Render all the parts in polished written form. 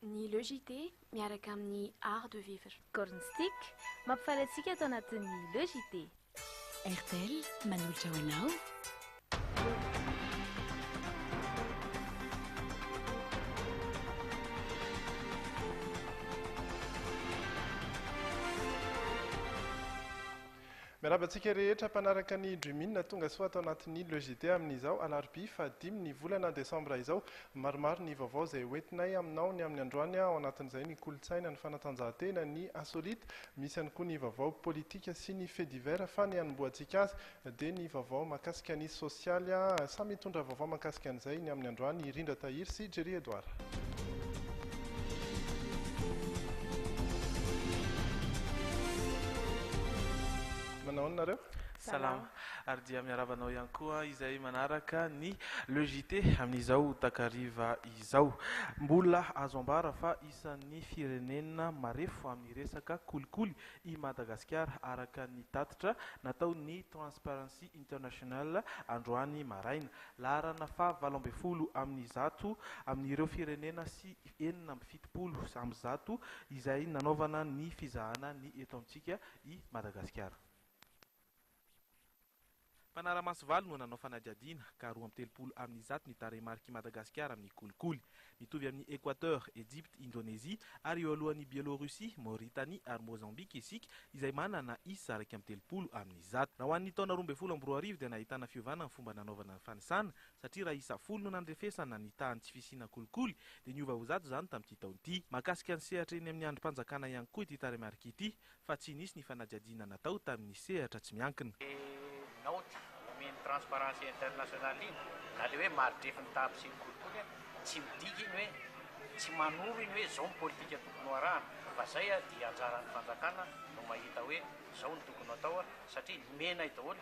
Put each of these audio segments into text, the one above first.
Ny Le JT miaraka amin'ny art de vivre. Cornstic mampifalatsika atao anatin'ny Le JT. RTL manolotra ho anao. Miarabantsika rehetra mpanaraka ny Dreamina tonga soa atao anatin'ny Le JT amin'izao alarobia fadimy ny volana desambra izao. Maromaro ny vaovao izay hoentinay aminao ny amin'ny androany ao anatin'izay ny kolotsaina, ny fanatanjahantena, ny asolita. Misy ihany koa ny vaovao politika sy ny fait divers fa ny hanomboantsika azy dia ny vaovao mahakasika ny sosialy. Samy mitondra vaovao mahakasika an'izay ny amin'ny androany Rindra Tahiry sy Jerry Edouard. Manao nareo? Salama. Ary dia miarabanao ihany koa izay manaraka ny Le JT amin'izao takariva izao. Mbola azo ambara fa isan'ny firenena marefo amin'ny resaka kolikoly i Madagasikara araka ny tatitra nataon'ny Transparency International androany maraina. Laharana fa 20 amin'ny zato amin'ireo firenena sy 7 amin'ny zato izay nanaovana ny fizahana ny eto amintsika i Madagasikara. Mpanara-maso valo no nanao fanadihadiana ka 23 amin'ny zato ny tarehimarika Madagasikara amin'ny kolikoly. Mitovy amin'ny Équateur, Egypte, Indonésie ary eo alohan'ny Biélorussie, Mauritanie ary Mozambique isika izay manana isa 30 amin'ny zato. Raha ho an'ny taona 2024 dia nahitana fiovana ny fomba nanaovana ny fanisana satria raha isa 10 no nandrefesana ny tahan'ny tsy fisiana kolikoly dia niova ho zato zany tamin'ity taona ity. Mahakasika ny sehatra eny amin'ny androm-panjakana ihany koa ity tarehimarika ity fa tsy nisy ny fanadihadiana natao tamin'ny sehatra tsy miankina. Naoty omeny Transparency International iny na le hoe maridrefiny tahaby sy ny kolikoly tsy midika iny hoe tsy manoro iny hoe zao ny politika tokony ho arahana fa zay dia anjaran'ny fanjakana no mahita hoe zao ny tokony atao satria mena daholo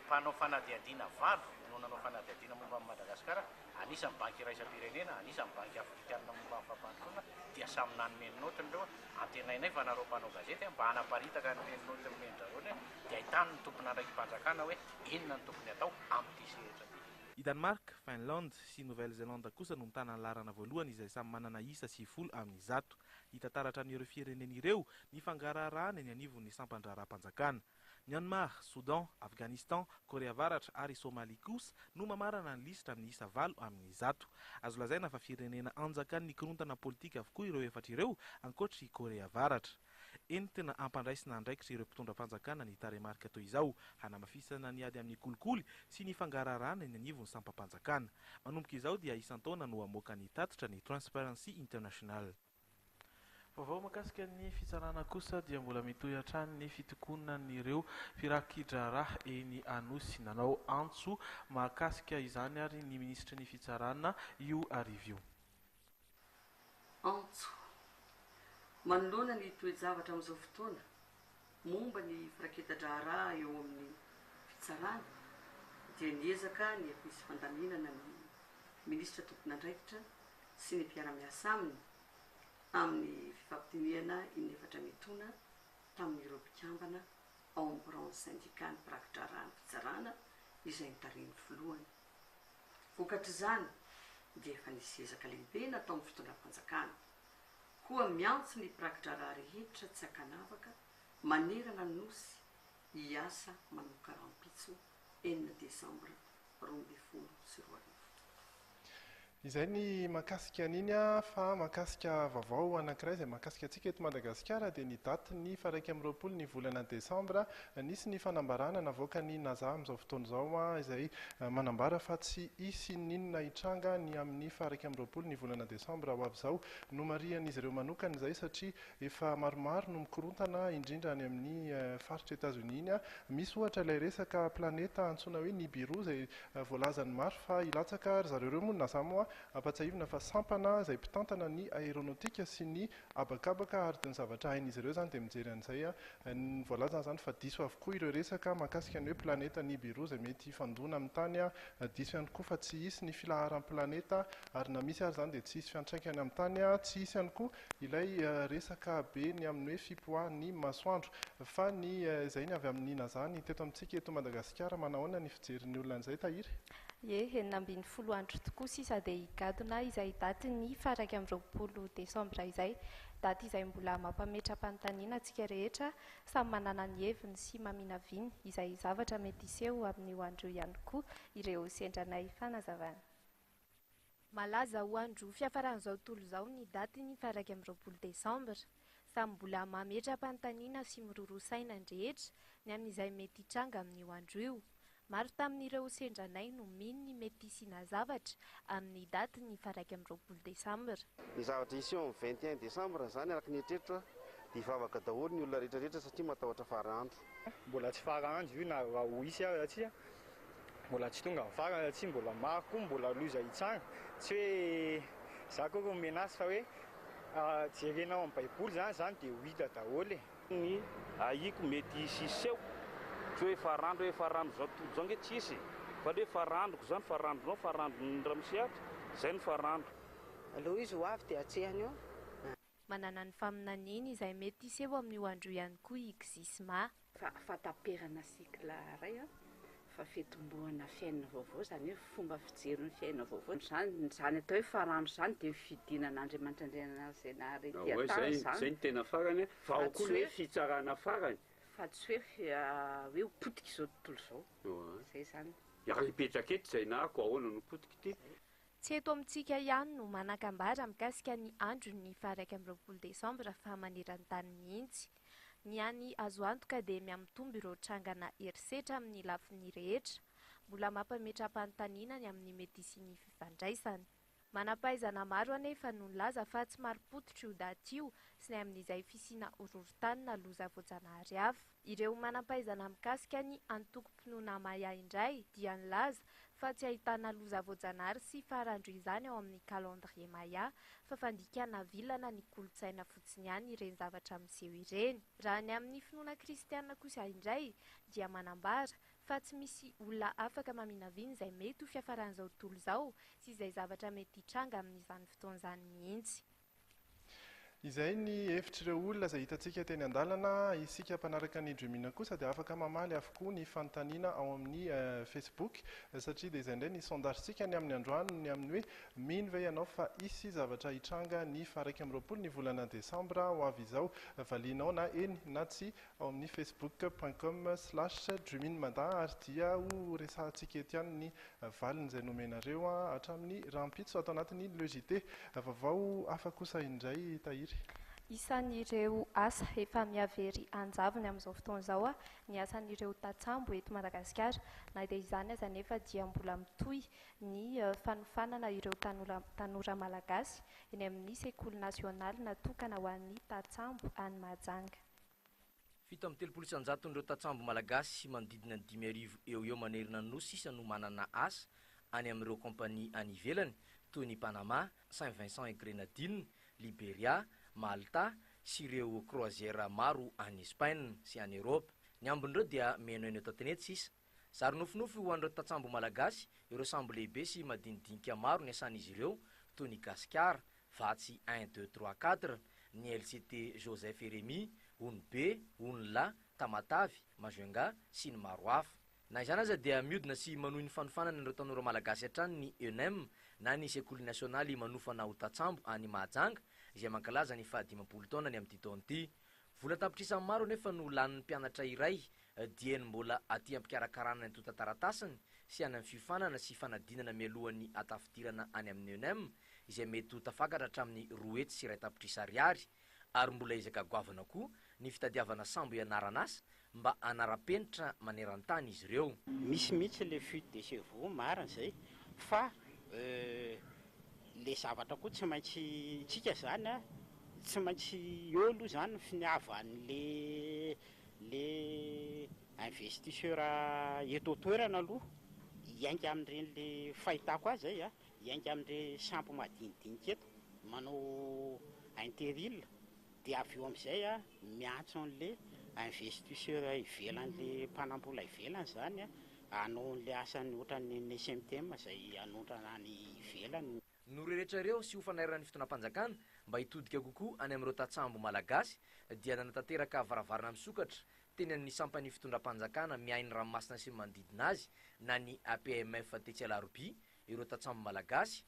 mpanao fanadihadiana valo no nanao fanadihadiana momba amin'ny Madagasikara, anisan'ny banky iraisam-pirenena, anisan'ny banky afrikana momba amin'ny fampandrosoana dia samy nanomeny notiny reo. Antenainay fa nareo mpanao gazety mba hanaparitaka nomeny notiny mendrarony dia ahitany ny tompona andraiky mpanjakana hoe inona ny tokony atao amin'ity sehatra ity. I Danemark, Finland sy Nouvelle-Zélande kosa no mitana ny laharana voalohany izay samy manana isa 10 amin'ny zato. Hita taratra amin'ireo firenena ireo ny fangaraharaha eny anivon'ny sampandraram-panjakana. Myanmar, Soudan, Afghanistan, Korea Avaratra ary Somalia kosa no mamarana ny lisitra amin'ny isa 8 amin'ny zato. Azo lazaina fa firenena anjakan'ny nikorontana politika avokoa ireo efatra ireo ankoatry Korea Avaratra. Entina ampandraisina andraikitra ireo mpitondram-panjakana ny tarehimarika toy izao, hanamafisana ny ady amin'ny kolikoly sy ny fangaraharaha eny anivon'ny sampam-panjakana. Manomboka izao dia isan-taona no hamoaka ny tatitra ny Transparency International. Vaovao mahakasika ny fitsarana kosa dia mbola mitohy hatrany ny fitokonan'ireo firakitra-raha eny Anosy. Nanao antso mahakasika izany ary ny ministra ny fitsarana io arivio. Antso manoloana ny toe-javatra amin'izao fotoana momba ny firakitra-raha eo amin'ny fitsarana dia niezaka ny ampisy fandaminana ny ministra tokony andraikitra sy ny mpiara-miasa aminy amin'ny fifampitiniana inefatra mitona tamin'ireo mpikambana ao amin'ny branche syndicale firakitra-raha ny fitsarana izay nitariny voalohany. Vokatr'izany dia efa nisy ezaka lehibe natao amin'ny fitondram-panjakana koa miantso ny firakitra-raha rehetra tsy akanavaka manerana ny nosy hiasa manao karampitso 9 desambra 2024. Izay ny mahakasika an'iny fa mahakasika vaovao anankiray izay mahakasika antsika eto Madagasikara dia ny daty ny 1 ny volana desambra nisy ny fanambarana navoaka ny naza amin'izao fotoana izao izay manambara fa tsy hisy ninona hitranga ny amin'ny 1 ny volana desambra ho avy izao. No marian'izy ireo manokana izay satria efa maromaro no mikorontana indrindra ny amin'ny faritra Etats-Unis iny. Misy ohatra ilay resaka planeta antsoina hoe Nibiru izay voalazany maro fa hilatsaka ry zareo moa naza moa ampatsahivina fa sampana izay mpitantana ny aeronautika sy ny abakabaka ary dia ny zavatra hain'izy ireo zany dia mijery an'izay ny voalazana zany fa diso avokoa ireo resaka mahakasika ny hoe planeta Nibiru izay mety fandona amin'ny tany. Diso ihany koa fa tsy hisy ny filaharan'ny planeta ary na misy ary zany dia tsy hisy fiantraikany amin'ny tany. Tsy hisy ihany koa ilay resaka be ny amin'ny hoe fipoahan'ny masoandro fa ny izay ny avy amin'ny nazany teto amintsika eto Madagasikara. Manahoana ny fijerin'ny olona an'izay Tahiry? enina ambin'ny folo andro tokoa sisa dia higadona izay daty ny faraky amin'ny 20 desambra izay, daty izay mbola mampametra-panontaniana antsika rehetra, samy manana ny heviny sy maminaviny izay zavatra mety iseho amin'ny hoandro ihany koa ireo sendranay fanazavana. Malaza ho andro fiafaran'izao tontolo izao ny daty ny faraky amin'ny 20 desambra, samy mbola mametra-panontaniana sy miroro-saina ny rehetra ny amin'izay mety hitranga amin'ny hoandro io. Maro tamin'ireo sendranay no mino ny mety hisiana zavatra amin'ny daty ny faraky amin'ny 20 desambra. Ny zavatra isy eo amin'ny 21 desambra zany araka ny eritreritro dia hivavaka daholo ny olona rehetrarehetra satria matahotra faran'andro. Mbola tsy faran'andro io na raha ho isy aho satria mbola tsy tonga amin'ny farany satria mbola maro koa mbola loza hitsanga. Tsy hoe za koa koa menazy fa hoe jerenao amin'ny baiboly zany dia ho hita daholo. Ny aiko mety hisy iseho tsy hoe farandro zao tontolo zao nge tsy isy fa hoe farandroko zany farandronao farandron'ny ramosiatra zay ny farandro. Aloha izy ho avy dia atsehany eo. Manana ny faminaniana izay mety iseho amin'ny hoandro ihany koa eczisma. Fataperana sikla ray fa fetombohana fiainana vaovao zany hoe fomba fijery ny fiainana vaovao zany atao hoe farandro zany dia fidinan'Andriamanitra Andriana zay ny tena farany fa ao koa hoe fitsarana farany. Fa tsy hoe ho potika izao tontolo izao. Zay zany. Ipetraka eto izay nahako ahoana no potika ity. Tsy eto amintsika ihany no manan-kambara mikasika ny andro ny faraky amin'ny 20 desambra fa maneran-tany mihitsy. Ny any azo antoka dia miamitombo ireo trangana herisetra amin'ny lafiny rehetra, mbola mampametra-panontaniana ny amin'ny mety hisian'ny fifandraisana. Manam-pahaizana maro anefa no nilaza fa tsy mari-potitra io daty io sy ny amin'izay fisiana horohorontany na loza voajanahary hafa. Ireo manam-pahaizana mikasika ny antoko-pinoana Maya indray dia nilaza fa tsy ahitana loza voajanahary sy farandro izany ao amin'ny calendrier Maya fa fandikana vilana ny kolontsaina fotsiny ihany ireny zavatra miseho ireny. Raha ny amin'ny finoana kristiana kosa indray dia manambara fa tsy misy olona afaka maminaviny izay mety ho fiafaran'izao tontolo izao sy izay zavatra mety hitranga amin'izany fotoan'izany mihitsy. Izay ny hevitr'ireo olona izay hitantsika teny an-dalana. Isika mpanaraka ny Dremina kosa dia afaka mamaly avokoa ny fanontaniana ao amin'ny Facebook satria dia izay indray ny sondagesika ny amin'ny androany ny amin'ny hoe mino ve ianao fa isy zavatra hitranga ny faraky amin'ny 20 ny volana desambra ho avy izao valinao na eny na tsy ao amin'ny facebook.com/dreminmanda ary dia ho resahantsika eto ihany ny valiny izay nomenareo hatramin'ny rahampitso atao anatin'ny logité vaovao hafa kosa indray tahiry. Isan'ireo asa efa miavery anjavony amin'izao fotoan'izao ny asan'ireo tatsambo eto Madagasikara, na dia izany aza nefa dia mbola mitohy ny fanofanana ireo tanora malagasy eny amin'ny sekoly nasionaly natokana ho an'ny tatsambo any Mahajanga. Fito amin'ny 300 ireo tatsambo malagasy manodidina 5,000 eo manerina no sisa no manana asa any amin'ireo kompania any ivelany toy ny Panama, Saint-Vincent et Grenadines, Liberia, Malta sy ireo croisière maro any Espagne sy any Europe. Ny ambon'ireo dia menoeno tateneto sisa. Sary nofinofy ho an'ireo tatsambo malagasy ireo sambo lehibe sy madinidinika maro ny asan'izy ireo toy ny Gasikara, Vatsy 1, 2, 3, 4, ny LCT Joseph et Rémy, Onbe, Onla, Tamatavy, Majunga sy ny maro hafa. Na izany aza dia miodina sy manohy ny fanofanana ireo tanora malagasy hatrany ny ENEM na ny sekoly nasionaly manofana ho tatsambo any Mahajanga izay mankalaza ny 15 taona ny amin'ity taona ity. Vola tapitrisa maro nefa no lanin'ny mpianatra iray dieny mbola aty ampikarakarana ny tota-taratasiny sy any amin'ny fifanana sy fanadinana mialohan'ny atafidirana any amin'ny ENEM izay mety ho tafakatra hatramin'ny 2 hetsy sy 2 tapitrisa ariary ary mbola ezaka goavana koa ny fitadiavana sambo ianarana asa mba anara-penitra maneran-tany izy ireo. Misy mihitsy le fuite de cerveau marina zay fa le zavatra koa tsy maintsy tsika zany tsy maintsy eo aloha zany finiavan'le investisseur eto toerana aloha iainga amin'ireny le fahitako azy zay iainga amin'ire sampo madinidinika eto manao interil dia avy eo amin'izay miantso an'le investisseur ivelan'le mpanambola ivelany zany hanao n'le asany ohatran'ny SMTM zay anotrana ny ivelany. No rehetra ireo sy ho fanairan'ny fotoanam-panjakana mba hitodika kokoa any amin'ireo tatsambo malagasy dia nanatanteraka varavarana misokatra teny amin'ny sampany fitondram-panjakana miainy ranomasina sy manodidina azy na ny APMF tetsy Alarobia ireo tatsambo malagasy.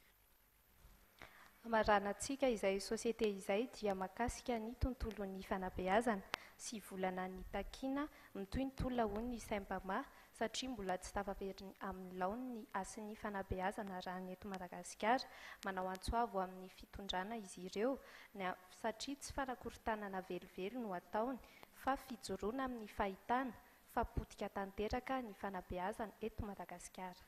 Maranantsika izay sosiete izay dia makasika ny tontolon'ny fanabeazana sy volana ny takina mitoy ny tolona hono ny Saint-Pama satria mbola tsy tafaveriny amin'ny laony ny asin'ny fanabeazana raha ny eto Madagasikara. Manao antsoavo amin'ny fitondrana izy ireo satria tsy fanakorontanana velively no ataony fa fijoroana amin'ny fahitana fapotika tanteraka ny fanabeazana eto Madagasikara.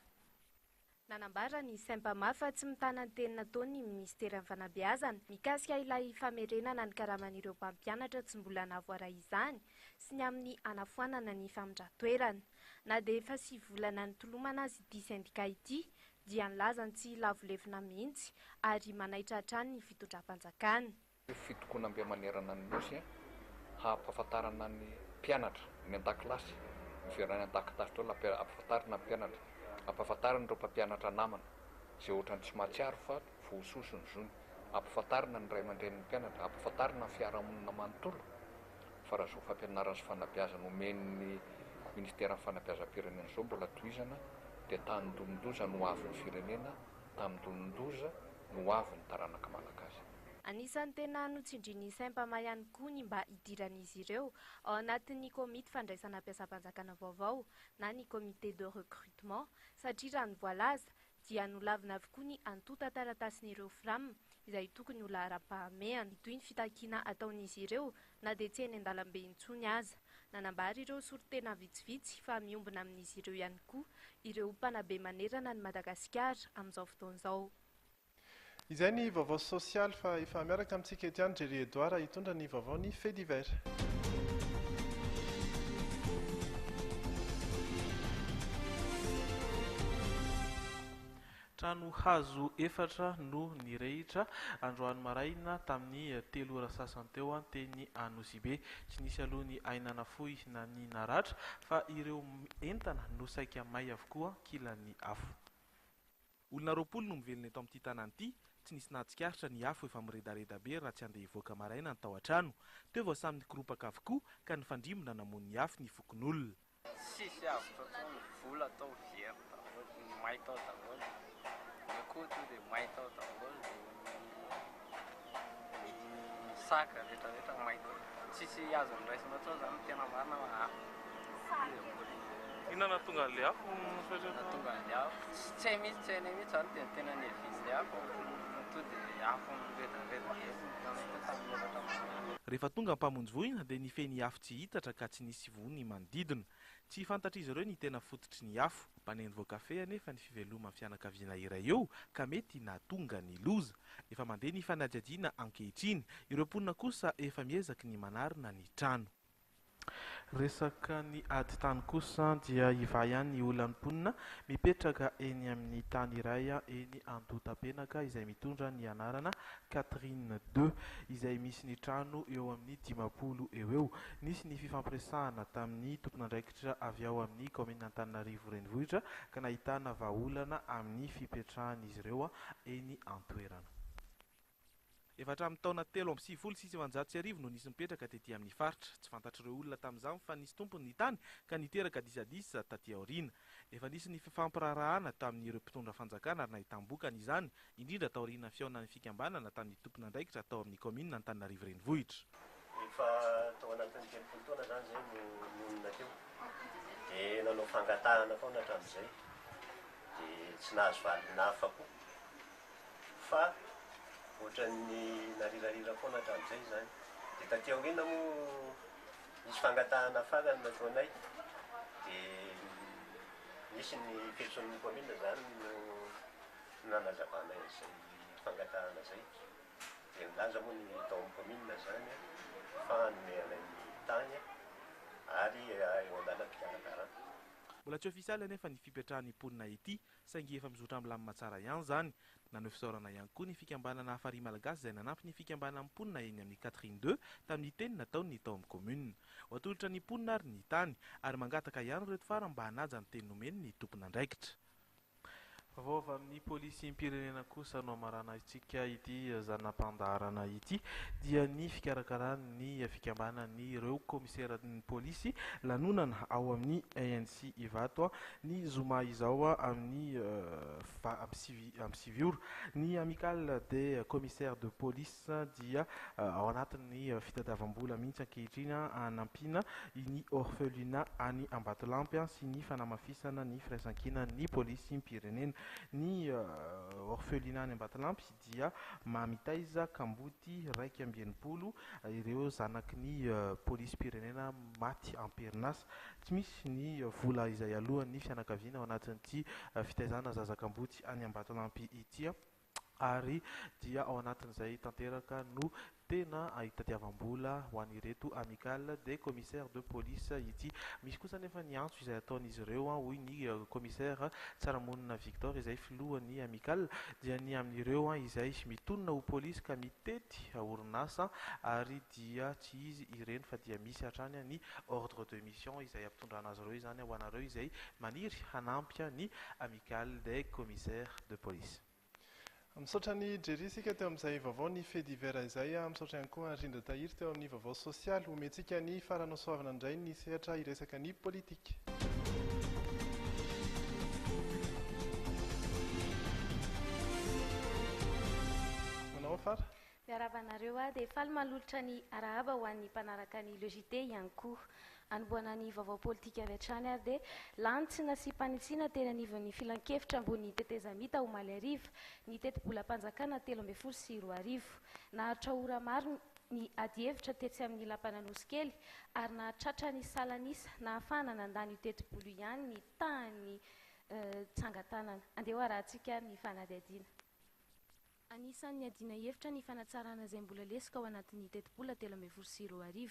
Nanambara ny Saint-Pama fa tsy mitana ny teny nataony ny ministera amin'ny fanabeazana mikasika ilay famerenana ny karaman'ireo mpampianatra tsy mbola nahavoara izany sy ny amin'ny anafoanana ny famindran-toerana. Na dia efa sy volana ny tolomana azy ity sendika ity dia nilazany tsy lavolevina mihitsy ary manaitra hatrany ny fitondram-panjakana. Fitokonam-piamanerana ny nosy hampahafantarana ny mpianatra ny an-dakilasy miverana an-dakitasy ampahafantarana ny mpianatra ampahafantarana ireo mpampianatra namana izay ohatrany tsy mahatsiaro fa voasosony zony ampahafantarana ny ray aman-dren'ny mpianatra ampahafantarana ny fiarahamonina manontolo fa raha zao fampianarana sy fanabeazana omen'ny ministeran'ny fanabeazam-pirenena zao mbola tohizana dia tanindonondoza no avy ny firenena tamindonondoza no avy ny taranaka malagasy. Anisan'ny tena notsindrin'ny Saint-Pama ihany koa ny mba idiran'izy ireo ao anatin'ny komity fandraisana mpiasam-panjakana vaovao na ny comité de recrutement satria raha ny voalaza dia nolavina avokoa ny antota taratasin'ireo FRAM izay tokony ho lahara-pahamehana toy ny fitakiana ataon'izy ireo na dia tsy eny an-dalambe intsony aza. Nanambara ireo sorotena vitsivitsy fa miombona amin'izy ireo ihany koa ireo mpanabe manerana ny Madagasikara amin'izao fotoan'izao. Izay ny vaovao sosialy fa efa miaraka amintsika ety any Jerry Edouard hitondra ny vaovao ny fait divers. Trano hazo efatra no nirehitra androany maraina tamin'ny 3 ora sasany teo teny Anosibe. Tsy nisy aloha ny ainana fohy na ny naratra fa ireo entana no saika may avokoa kilan'ny afo. Olona 20 no mivelona eto amin'ity tanàna ity. Tsy nisy nahatsikaritra ny afo efa miredareda be raha tsy andeha hivoaka maraina ny tao an-trano. Teo vao samy nikoropaka avokoa ka ny fandrimbona namono ny afo ny fokon'olona. Sisy avotra tao ny vola tao very daholo, ny may tao daholo. Ny koto dia may tao daholo, ny saka rehetrarehetra may tao. Tsisy azo niraisina tao zany tena marina fa Inona nahatonga an'ilay afo? Nahatonga an'ilay afo. Tsy hay mihitsy, tsy hainay mihitsy zany tena ny evin'ilay afo. To dia afo miredareda rehefa tonga mpamonjy voina dia nifeny afo tsy hitatra ka tsy nisy voany manodidina. Tsy fantatra izy ireo ny tena fototry ny afo. Mpaneny voakafe anefa ny fiveloma fianakaviana iray eo ka mety nahatonga ny loza. Efa mandeha ny fanadihadiana ankehitriny. Ireo mponina kosa efa miezaky ny manarina ny trano. Resaka ny ady tany kosa dia ivay ihany ny olona mponina mipetraka eny amin'ny tany iray eny Andotapenaka izay mitondra ny anarana Catherine 2 izay misy ny trano eo amin'ny 50 eo. Nisy ny fifampiresahana tamin'ny tompon'andraikitra avy ao amin'ny komina Antananarivo renivohitra ka nahitana vahaolana amin'ny fipetrahan'izy ireo eny an-toerana. Efa hatramin'ny taona 3 no nisy mipetraka tetỳ amin'ny faritra. Tsy fantatr'ireo olona tamin'izany fa nisy tompony ny tany ka niteraka disadisa tatỳ aoriana. Efa nisy ny fifampirarahana tamin'ireo mpitondra fanjakana ary nahitam-bokana izany, indrindra tao aoriana fihaonan'ny fikambanana tamin'ny tompon'andraikitra tao amin'ny komina Antananarivo renivohitra. Efa tao anatin'ny 30 taona zany zay no nonona teo. Dia nanao fangatahana foana hatramin'izay. Dia tsy nahazo valina hafa koa. Fa ohatran'ny narirarira foana hatramin'izay zany. Dia taty aoriana moa nisy fangatahana farany nataonay. Dia nisy ny fietson'ny komina zany no nanazavana izay fangatahana zay. Dia nilaza moa ny tao amin'ny komina zany fa nomeana ny tany ary eo an-dalam-pianakaran. Mbola tsy ofisialy anefa ny fipetrahan'ny mponina ity saingy efa mizotra amin'ny lamina tsara ihany zany. Nanao fisaorana ihany koa ny fikambanana Farihy Malagasy izay nanampy ny fikambanana mponina eny amin'ny Catherine 2 tamin'ny teny nataony ny tao amin'ny komuna. Voatolotra ny mponina ary ny tany ary mangataka ihany reto fara mba hanaja ny teny nomeny ny tompon'andraikitra. Vaovao avy amin'ny polisim-pirenena kosa no amarana itsika ity zanam-pandaharana ity dia ny fikarakarany fikambanany ireo komiseran'ny polisy lanonana ao amin'ny ANC Ivato ny zoma izao amin'ny amin'ny siviora ny amicale des commissaires de police dia ao anatin'ny fitadiavam-bola mihitsy ankehitriny anampiana ny orphelinat any Ambatolampy sy ny fanamafisana ny firaisan-kina ny polisim-pirenena. Ny orphelinat any Ambatolampy dia mamitaiza kamboty 280 ireo zanaky ny polisy-pirenena maty amperinasa. Tsy misy ny vola izay alohan'ny fianakaviana ao anatin'ity fitaizana zazakamboty any Ambatolampy ity ary dia ao anatin'izay tanteraka no tena hitadiavam-bola ho an'ireto amicale des commissaires de police ity. Misy kosa nefa ny antso izay ataon'izy ireo hoy ny commissaire Tsaramonina Victor izay filohan'ny amicale dia ny amin'ireo izay mitonona ho polisy ka mitety orinasa ary dia tsy izy ireny fa dia misy hatrany ny ordre de mission izay ampitondrana azy ireo izany ho anareo izay maniry hanampy ny amicale des commissaires de police. Misaotra ny Jerry isika teo amin'izay vaovao ny fait divers izay misaotra ihany koa Rindra Tahiry teo amin'ny vaovao sosialy omentsika ny farana soavana indray ny sehatra iresaka ny politika. Manao fara? Miaravanareo dia faly malolotra ny arahaba ho an'ny mpanaraka ny logité ihany koa. Anomboana ny vaovao politika avy hatrany ary dia lantsina sy mpanitsina teny anivon'ny filan-kevitra ambony tetezamita ho maly ariva ny teti-bola-panjakana 13 naharitra ora maro ny ady hevitra tetsy amin'ny lampananosy kely ary nahatratra ny salanisa nahafahana nandany io teti-bolo ihany ny tany tsangatanana. Andeha ho arahantsika ny fanadihadiana. Anisan'ny adina hevitra ny fanatsarana izay mbola lesika ao anatin'ny teti-bola 13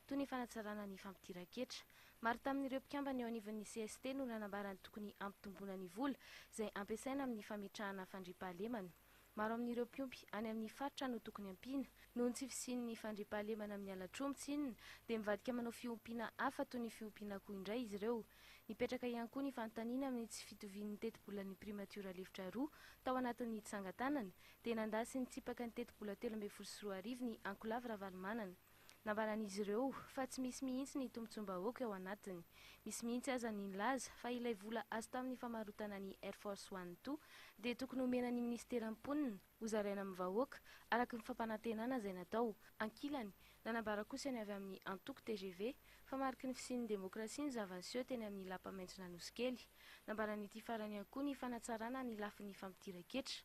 toy ny fanatsarana ny fampitiraketra. Maro tamin'ireo mpikambana eo anivon'ny CST no nanambarany tokony ampitomboana ny vola izay ampiasaina amin'ny fametrahana fandriampahalemana. Maro amin'ireo mpiompy any amin'ny faritra no tokony ampiana noho ny tsy fisian'ny fandriampahalemana amin'ny alatromo tsinona dia mivadika manao fiompiana hafa toy ny fiompiana koa indray izy ireo. Nipetraka ihany koa ny fanontaniana amin'ny tsy fitovian'ny teti-bola ny primatiora lefitra 2 tao anatin'ny tsangatanana dia nandasy ny tsipaka ny teti-bola 13 ny Ankolava Ravalomanana. Nambaran'izy ireo fa tsy misy mihitsy ny tombontsombahoaka ao anatiny. Misy mihitsy aza ny nilaza fa ilay vola azo tamin'ny famarotana ny Air Force One 2 dia tokony omena ny ministera mponina ho zaraina amin'ny vahoaka araka ny fampanantenana izay natao. Ankilany nanambara kosa ny avy amin'ny antoko TGV fa mariky ny fisian'ny demokrasia ny zava-niseho teny amin'ny lampamaitso nanosy kely. Nambaran'ity farany ihany koa ny fanatsarana ny lafin'ny fampitiraketra.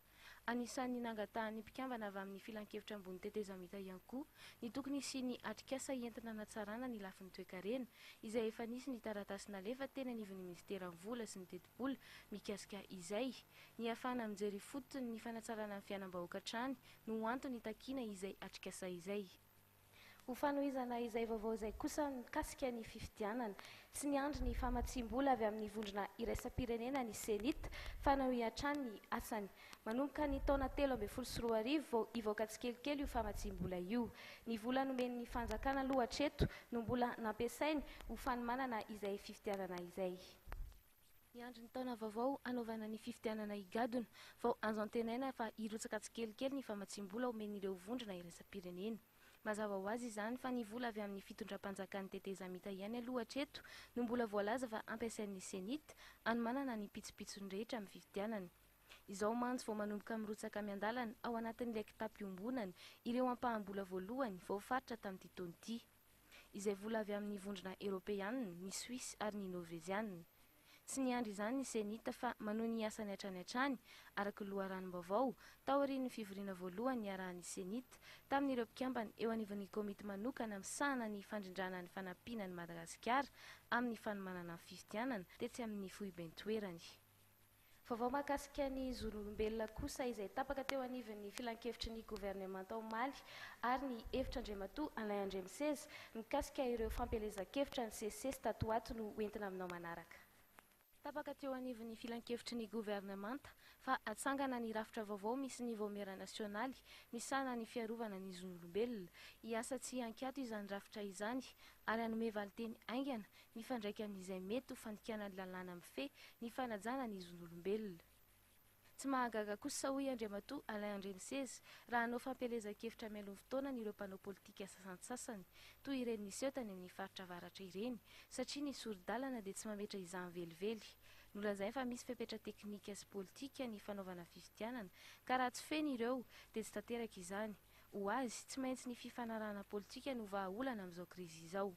Anisan'ny nangatahan'ny mpikambana avy amin'ny filan-kevitra ambony tetezamita ihany koa ny tokony isiany atrikasa entina natsarana ny lafin'ny toe-karena izay efa nisy ny taratasy nalefa teny anivon'ny ministera ny vola sy ny teti-bola mikasika izay ny ahafahana mijery fotony ny fanatsarana ny fiainam-bahoaka hatrany no antony takiana izay atrikasa izay. Ho fanohizana izay vaovao izay kosa mikasika ny fifidianana sy ny andro ny famatsim-bola avy amin'ny vondrona iraisam-pirenena ny senita fanao hiatrany ny asany. Manomboka ny taona 13 vao ivoaka tsikelikely io famatsim-bola io. Ny vola nomen'ny fanjakana aloha hatreto no mbola nampiasainy ho fanomanana izay fifidianana izay. Ny andron'ny taona vaovao anaovana ny fifidianana higadona vao azo antenaina fa hirotsaka tsikelikely ny famatsim-bola omen'ireo vondrona iraisam-pirenena. Mazava ho azy izany fa ny vola avy amin'ny fitondram-panjakany tetezamita ihany aloha hatreto no mbola voalaza fa ampiasain'ny senita anomanana ny pitsopitsony rehetra amin'ny fifidianana. Izao mantsy vao manomboka mirotsaka miandalana ao anatin'ilay kitampiombonana ireo ampahambola voalohany vao faritra tamin'ity taona ity, izay vola avy amin'ny vondrona Eoropeanina, ny Suisse ary ny Norvezianina. Tsy niandry izany ny senita fa manohy ny asany hatrany hatrany araka loharanom-baovao tao aorian'ny fivoriana voalohany niarahan'ny senita tamin'ireo mpikambana eo anivon'ny komity manokana misahana ny fandrindrana ny fanampiana ny Madagasikara amin'ny fanomanana ny fifidianana tetsy amin'ny foibentoerany. Vaovao mahakasika ny zon'olombelona kosa izay tapaka teo anivon'ny filan-kevitry ny gouvernement Omaly ary ny hevitra Andriamatoa Alain Andremiseza mikasika ireo fampelezan-kevitra ny CC tatoato no entina aminao manaraka. Tapaka teo anivon'ny filan-kevitry ny gouvernemanta fa atsangana ny rafitra vaovao misy ny vaomera nasionaly misahana ny fiarovana ny zon'olombelona. Hiasa tsy ankiato izany rafitra izany ary hanome valiteny aingana mifandraika amin'izay mety ho fandikana ny lalàna amin'ny fe ny fanajana ny zon'olombelona. tsy mahagaga kosa hoy Andriamatoa Alain Andreniseza raha hanao fampelezan-kevitra mialohan'ny fotoana ny ireo mpanao politika sasantsasany toy ireny niseho tany amin'ny faritra avaratra ireny satria ny sorodalana dia tsy mametra izany velively. Nolazainy fa misy fepetra teknika sy politika ny fanaovana fifidianana ka raha tsy feny ireo dia tsy tanteraka izany. Ho azy tsy maintsy ny fifanarahana politika no vahaolana amin'izao krizy izao.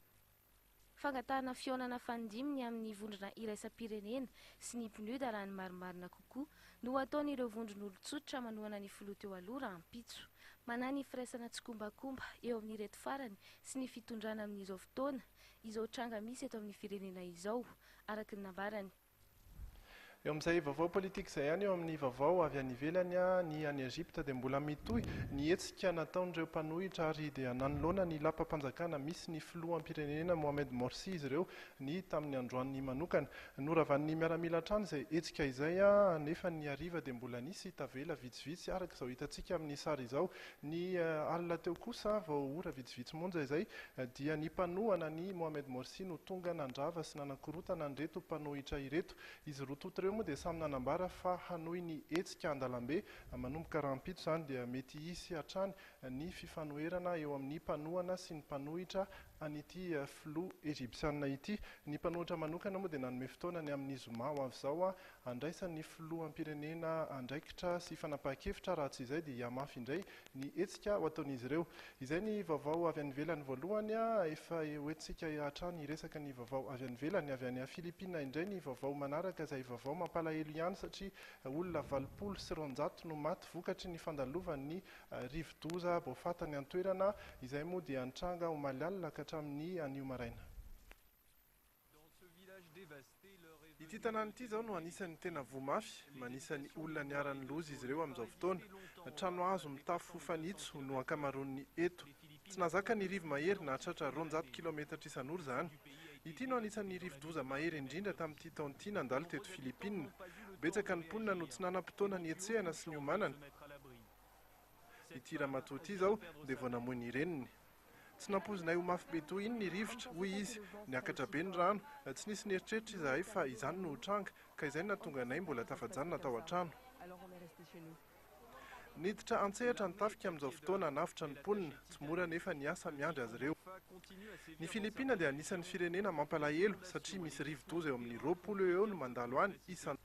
Fangatahana fionana fandiminy amin'ny vondrona iraisam-pirenena sy ny PNUD raha ny marimarina kokoa no ataon'ireo vondron'olon-tsotra manohana ny filoha teo aloha raha ampitso. Manahy ny firaisana tsy kombakomba eo amin'ny reto farany sy ny fitondrana amin'izao fotoana izao tranga misy eto amin'ny firenena izao araka ny nambarany. Eo amin'izay vaovao politika izay ihany eo amin'ny vaovao avy any ivelany ny any Egypte dia mbola mitohy ny hetsika nataon'ireo mpanohitra ary dia nanoloana ny lapam-panjakana misy ny filoham-pirenena Mohamed Morsi izy ireo ny tamin'ny androany manokana. Noravan'ny miaramila trano izay hetsika izay nefa ny hariva dia mbola nisy tavela vitsivitsy araka izao hitantsika amin'ny sary izao. Ny alina teo kosa vao ora vitsivitsy monja izay dia ny mpanohana ny Mohamed Morsi no tonga nandrava sy nanakorotana an'ireto mpanohitra ireto. Izy roa toto ireo moa dia samy nanambara fa hanohy ny hetsika an-dalambe manomboka rahampito izany dia mety hisy hatrany ny fifanoherana eo amin'ny mpanohana sy ny mpanohitra an'ity filoha Egyptianina ity. Ny mpanohitra manokana moa dia nanome fotoanany amin'ny zoma ho avy izao andraisan'ny filohampirenena andraikitra sy fanapahan-kevitra raha tsy izay dia hiamafy indray ny hetsika ho ataon'izy ireo. Izay ny vaovao avy any ivelany voalohany efa hoentsika hatrany resaka ny vaovao avy any ivelany avy any Filipina indray ny vaovao manaraka izay vaovao mampalahelo ihany satria olona 80 sy 200 no maty vokatry ny fandalovan'ny rivo-doza voafatany an-toerana izay moa dia nitranga ho malialina ka hatramin'ny anio maraina. Ity tanàna ity izao no anisan'ny tena voamafy, manisany olona niaran'ny loza izy ireo amin'izao fotoana. Trano hazo mitafo fanitso no ankamaroan'ny eto. Tsy nahazaka ny rivo mahery na hatratra 200 km isan'ora izany. Ity no anisan'ny rivo-doza mahery indrindra tamin'ity taon'ity nandalo teto Filipina. Betsaka ny mponina no tsy nanam-potoana ny etsehana sy ny omanana. Ity ramatoa ity izao dia vao namoy ny reniny. Tsy nampozinay ho mafy be toy iny ny rivotra, hoy izy, niakatra be ny rano, tsy nisy nieritreritra izahay fa izany no tranga, ka izay nahatonga anay mbola tafajanona tao an-trano. Niditra antsehatra ny tafika amin'izao fotoana navitra ny mponina, tsy mora nefa ny asa miandry azy ireo. Ny Filipina dia anisan'ny firenena mampalahelo satria misy rivo-doza eo amin'ny 20 eo no mandalo any isan.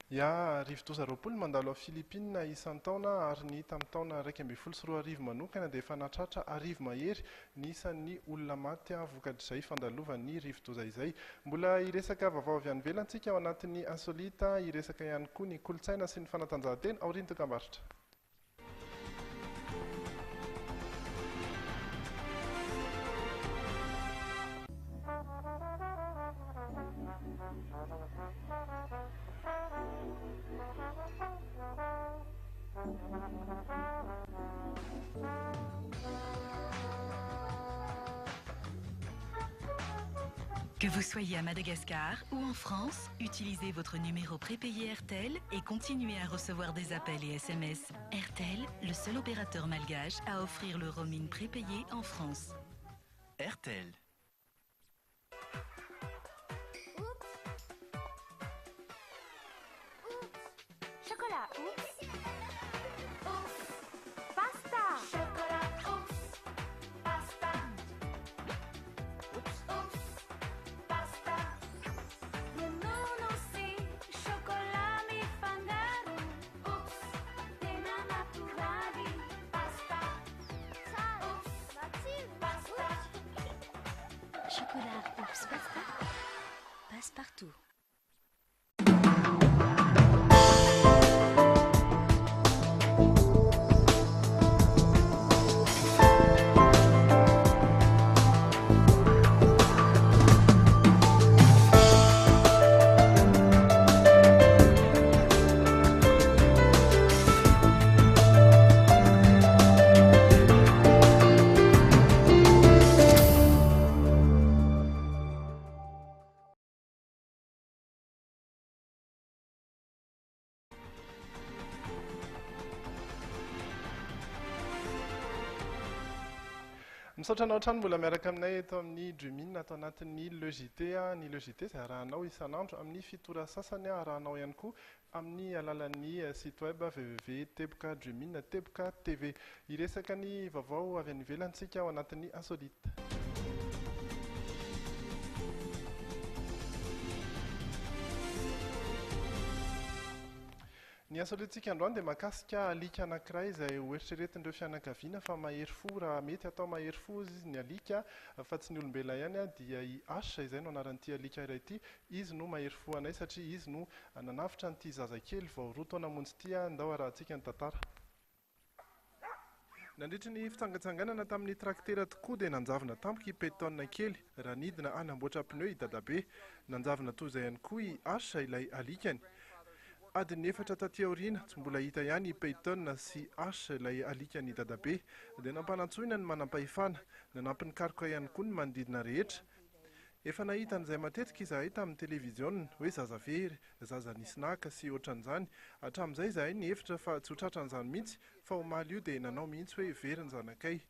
Rivo-doza 20 mandalo a Filipina isan-taona ary ny tamin'ny taona 2014 manokana dia efa nahatratra 1000 mahery ny isan'ny olona maty vokatr'izay fandalovan'ny rivo-doza izay. Mbola iresaka vaovao avy any ivelantsika ao anatin'ny insolita, iresaka ihany koa ny kolontsaina sy ny fanatanjahantena Aurine Tokambarotra. Que vous soyez à Madagascar ou en France, utilisez votre numéro prépayé RTL et continuez à recevoir des appels et SMS. RTL, le seul opérateur malgache à offrir le roaming prépayé en France. RTL. Chocolat, oups. Pasta. Chocolat, oups. Pasta. Oups, oups. Pasta. Eu não sei. Chocolat me fangaram. Oups. Tena naturale. Pasta. Oups. Pasta. Chocolat, oups, pasta. Passe partout. misaotra anao trano mbola miaraka aminay eto amin'ny Dreamin atao anatin'ny Logité. Ny Logité izay arahanao isan'andro amin'ny fitora sasany arahanao ihany koa amin'ny alalan'ny site web www.teboka-dreamin.tv. Iresaka ny vaovao avy any ivelantsika ao anatin'ny Insolite. Ny asolitsika androany dia mahakasika alika anankiray izay hoeritreretin'ireo fianakaviana fa mahery fo raha mety atao mahery fo izy ny alika fa tsy ny olombelona ihany dia i H izay no anaran'ity alika iray ity. Izy no mahery fo anay satria izy no nanafitra n'ity zazakely vao roa taona montsy ity andao arahantsika ny tantara. Nandritra ny fitsangatsanganana tamin'ny traktera tokoa dia nanjavona tampoka i pétonne kely raha nidina anamboatra pneu i dadabe. Nanjavona toy izay ihany koa i H ilay alikany. Adiny 4 taty aoriana tsy mbola hita ihany i pétonne sy H ilay alikany dadabe dia nampanantsoina ny manampahefana, nanampiny karoka ihany koa ny manodidina rehetra. Efa nahita an'izay matetika izahay tamin'ny televiziona hoe zaza very, zaza nisy naka sy ohatran'izany. Hatramin'izay izahay ny hevitra fa tsy ho tratran'izany mihitsy fa omaly io dia nanao mihitsy hoe very ny zanakay.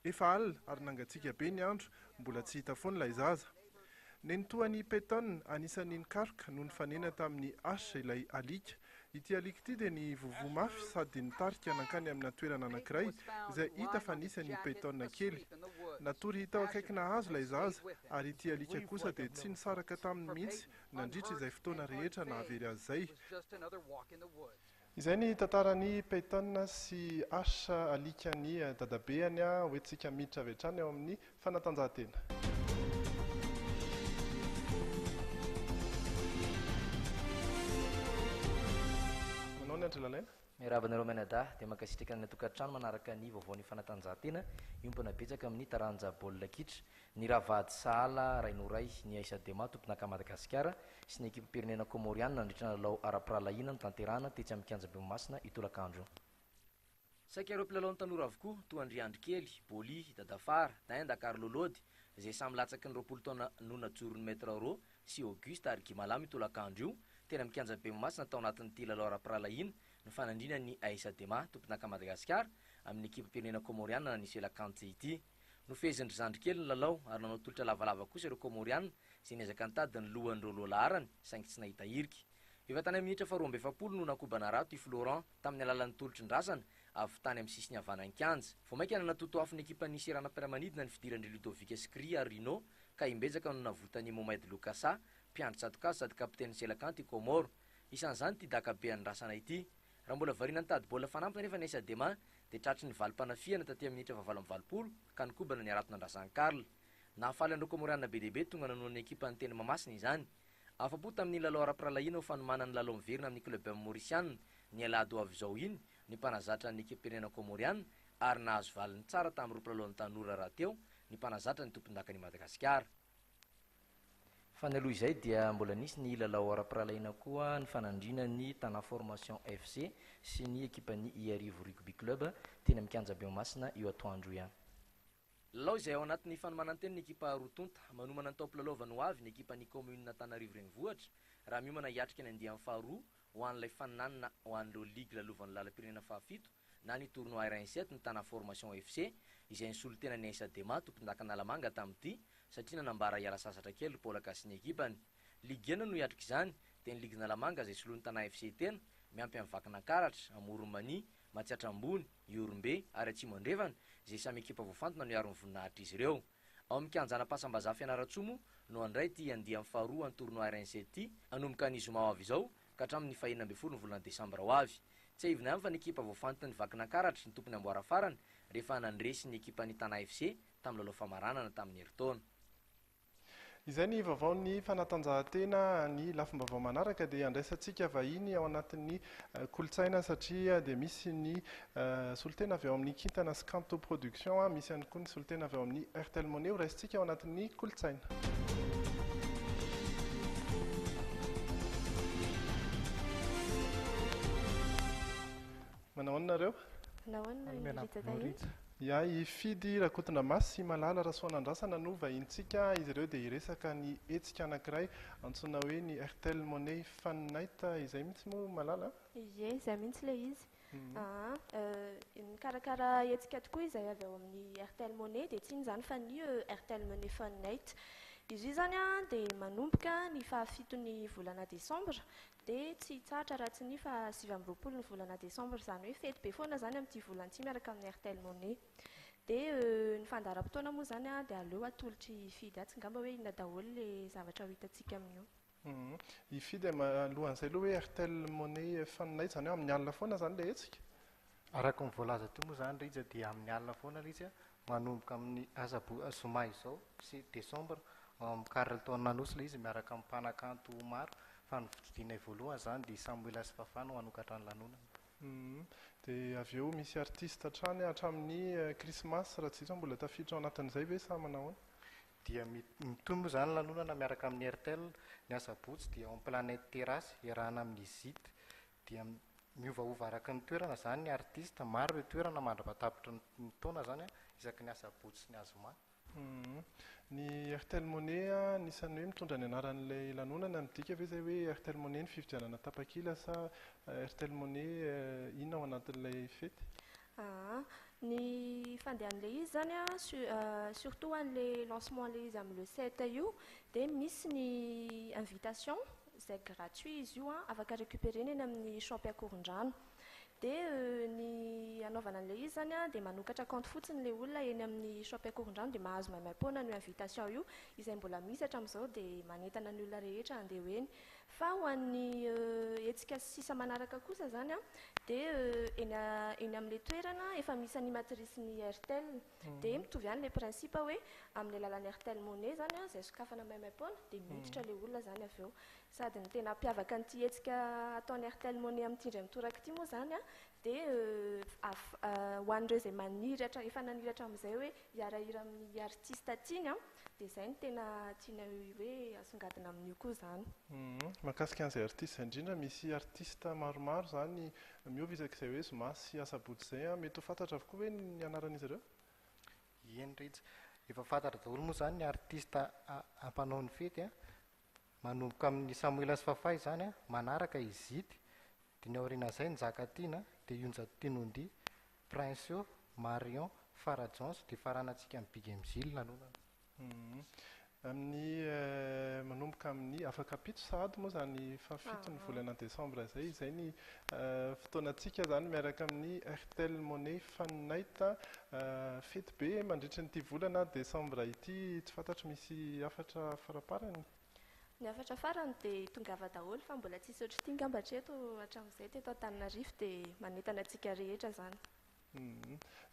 Efa alina ary nangatsiaka be ny andro, mbola tsy hita foana ilay zaza. Nenitoan'ny pétonne anisan'ny nikaroka no nifanena tamin'ny H ilay alika. Ity alika ity dia ny vovo mafy sady nitarika nankany amina toerana anankiray izay hita fa nisy ny pétonne kely. Natory hita ao akaikina hazo ilay zaza ary ity alika kosa dia tsy nisaraka taminy mihitsy nandritra izay fotoana rehetra nahavery azy izay. Izay ny tantaran'ny pétonne sy H alikany dadabeany hoentsika miditra avy hatrany ao amin'ny fanatanjahantena. Miarabanareo Manada dia makasitraka ny tokantrano manaraka ny vaovaon'ny fanatanjahantena iompana betsaka amin'ny taranja baolina kitra. Ny Ravady Sahala Rainoray ny Aisa Dema tomponaka Madagasikara sy ny ekipa pirenena Komoriana nandritra ny lalao ara-pirahalahiana ny tanterahana tetsy amin'ny kianja Beomasina itolakandro. Saika ireo mpilalao ny tanora avokoa toa Andry Andrikely, Boli, Dadafara, Dainda, Karlolody izay samy latsaky ny 20 taona nona jorony maître Ro sy Auguste ary Gimalamy itolakandro io tena amin'ny kianja Beomasina tao anatin'ity lalao ara-pirahalahiana ny fanandrina ny Aisa Dema tomponaka Madagasikara amin'ny ekipa pirenena Komoriana nisy elakantsy ity. Nofezindry Zandrikely ny lalao ary nanao tolotra lavalava kosa ireo Komoriana izay niezaka nitady ny lohan'ireo lohalarany saingy tsy nahita hiriky. Efa tany amin'ny minitra 2:20 no nakobana rato i Florent tamin'ny alalan'ny tolotrin-drazana avy tany amin'ny sisiny havanany kianja. Vao maika nanatoto afo ny ekipa ny Serana-Piaramanidina ny fidirandry Ludovic Skri ary Rino ka imbezaka no navotany Mohamed Lukasa mpiandry Tsatokazy sady kapiteny Selakanty Komoro. Isan'izany ty dakabe an'ndrasana ity. Raha mbola variana nitady baolina fanampina nefa ny Aisa Dema dia tratry ny valim-panafihana taty amin'ny minitra 7:20 ka nikobana ny aratona andrasan'ny Karl. Nahafaly andreo Komoriana be dehibe tonga nanoan'ny ekipa ny teny Mamasina izany. Afa-po tamin'ny lalao ara-pirahalahiana ho fanomanana ny lalao miverina amin'ny club mauriciana ny alado avy izao iny ny mpanazatra ny ekipa pirenena Komoriana ary nahazo valiny tsara tamin'ny roaplalao ny tanora raha teo ny mpanazatra ny tompon-dakany Madagasikara. Fa ny aloha izay dia mbola nisy ny lalao ara-pirahalahiana koa ny fanandrina ny Tana Formation FC sy ny ekipa ny Iarivo Rugby Club teny amin'ny kianja Beomasina io atoandro ihany. Lalao izay ao anatin'ny fanomananteny ny ekipa Rotonta manomana ny taopilalaovany ho avy ny ekipa ny commune Tanarivo Renivohitra raha miomana hiatrika ny andian'ny faharoa ho an'ilay fananana ho an'ireo ligue lalovan'ny lalam-pirenena fahafito na ny tournoi RN7 ny Tana Formation FC izay nisolo tena ny Aisa Dema tompon-daka-Nalamanga tamin'ity satria nanambara hiala sasatra kely Paul Kasy ny ekipany. Ligue 1 no hiatrika izany dia ny ligue Nalamanga izay solon'ny Tana FC tena miampy amin'ny Vakinankaratra, Amoronmany, Matsiatrambony, Iorombe ary Atsimo Andrevana izay samy ekipa voafantona no hiaro ny voninahitra izy ireo. Ao amin'ny kianjana Pasambazaha Fianaratsomo no andray ty andian'ny faharoa ny tournoi RN7 ty anomboka ny zoma ho avy izao ka hatramin'ny 20 ny volana Desambra ho avy. Tsy ahivina ihany fa ny ekipa voafantona ny Vakinankaratra ny tompony amboara farany rehefa nandresy ny ekipa ny Tana FC tamin'ny lalao famaranana tamin'ny herintaona. Izay ny vaovaon'ny fanatanjahantena ny lafim-baovao manaraka dia andraisantsika vahiny ao anatin'ny kolotsaina satria dia misy ny solotena avy ao amin'ny kintana Scanto Production, misy ihany koa ny solotena avy ao amin'ny Airtel Money ho raisintsika ao anatin'ny kolotsaina. Manao anareo? Ya ifidy Rakotondra Masy sy Malala Rasoanandrasana no vahintsika izy ireo dia iresaka ny hetsika anankiray antsoina hoe ny Airtel Money Fan Night izay mihitsy moa Malala? Ie, izay mihitsy ilay izy. Karakara hetsika tokoa izay avy eo amin'ny Airtel Money dia tsy inona izany fa ny Airtel Money Fun Night. Izy io zany dia manomboka ny fahafitony volana desambra dia tsy tsatra raha tsy ny fa 7 ny volana desambra, izany hoe fety be foana zany amin'ity volana ity miaraka amin'ny Airtel Money. Dia ny fandaharam-potoana moa zany dia aleo atolotry fidy tsy ngamba hoe inona daholo ilay zavatra ho hitantsika amin'io. Ifidy alohan'izay aloha hoe Airtel Money Fun Night zany hoe amin'ny alina foana zany ilay hetsika? Araka ny voalaza teo moa zany izy dia amin'ny alina foana ilay izy manomboka amin'ny zoma izao sy desambra mikarila taona nanosy ilay izy miaraka amin'ny mpanakanto maro fa ny vidiana voalohany zany dia Samuel Asfafana ho anokatra ny lanonana. Dia avy eo misy artiste hatrany hatramin'ny Krismasy raha tsy iso mbola tafiditra ao anatin'izay ve sa manao ahoana? Dia mitombo moa zany lanonana miaraka amin'ny Airtel ny asabotsy dia ao Planète Terrasse iarahana amin'ny Zite dia miovaova araka ny toerana zany ny artiste maro ireo toerana mandrapahatapitra ny taona zany isaky ny asabotsy sy ny azoma. Ny Airtel Money nisan'ny hoe mitondra ny anaran'ilay lanonana midika ve zay hoe Airtel Money ny fividianana tapakila sa Airtel Money inona ao anatin'ilay fety? Ny fandehan'ilay izy zany surtout an'ilay lancement ilay izy amin'ny le 7 io dia misy ny invitation izay gratuit izy io afaka récupérena eny amin'ny shop Akorondrano. Dia ny anaovana an'ilay izy zany dia manokatra compte fotsiny ilay olona eny amin'ny shop Akorondrano dia mahazo maimai-poana ny invitation io izay mbola misy hatramin'izao dia manentana ny olona rehetra handeha eny. Fa ho an'ny hetsika sisa manaraka kosa zany dia eny amin'ilay toerana efa misy animatrice-ny Airtel dia mitovy ihany ilay principe hoe amin'ny alalan'ny Airtel Money zany izay sokafana maimai-poana dia miditra ilay olona zany avy eo. Sady ny tena mpiavaka nyity hetsika ataon'ny Airtel Money amin'ity indray mitoraka ity moa zany dia ho an'ireo izay maniratra efa naniratra amin'izay hoe hiarahira amin'ny artiste tiany dia izay ny tena tiana hoe asongadina amin'io koa zany. Mahakasika an'izay artiste indrindra misy artiste maromaro zany miova isak'izay hoe zoma sy asabotsy izay mety ho fantatra avokoa hoe ny anaran'izy ireo? Eny rehetra efa fantatra daholo moa zany ny artiste ampanao ny fety manomboka amin'ny Samuel Asfafay zany manaraka Izity dia ny aorian'izay ny Zakatiana dia Yonjatinondi, Prince Marion, Farah Jones dia faranantsika amin'ny Big MJ lanonana. Amin'ny manomboka amin'ny afaka pito sahady moa zany fafitony volana desambra izay ny fotoanantsika zany miaraka amin'ny Airtel Money Fun Night fety be mandritra nyity volana desambra ity. Tsy fantatro misy afatra faraparany? Ny afatra farany dia tongava daholo fa mbola tsisy ohatry ity ngamba hatreto hatramin'izay teto Antananarivo dia manentana antsika rehetra zany.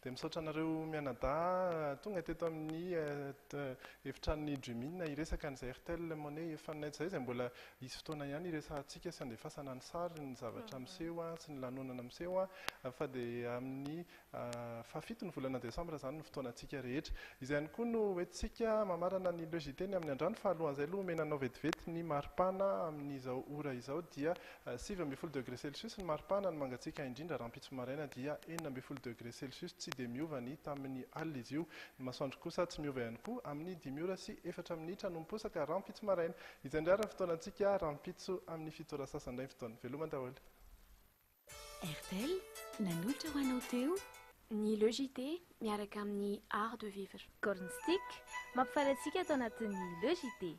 Dia misaotra anareo mianadahy tonga teto amin'ny efitran'ny Dreamina iresaka an'izay Airtel Money Fun Night izay mbola isy fotoana ihany iresantsika sy andefasana ny sary ny zavatra miseho sy ny lanonana miseho fa dia amin'ny fafito ny volana desambra zany ny fotoanantsika rehetra. Izay ihany koa no hoentsika mamarana ny logiteny amin'ny andrano fa alohan'izay aloha omenanao vetivety ny maripana amin'izao ora izao dia 7 degré Celsius ny maripana ny mangatsika indrindra rahampitso maraina dia 9 degré Celsius tsy dia miova ny tamin'ny alina izy io. Ny masoandro kosa tsy miova ihany koa amin'ny 5 ora sy 4 minitra no miposaka rahampitso maraina. Izay indray ny fotoanantsika rahampitso amin'ny 7 ora sasandray fotoana. Velomany daholo. Airtel nanoitra ho anao teo ny logité miaraka amin'ny art de vivre. Cornstick mampifaly antsika ato anatin'ny logité.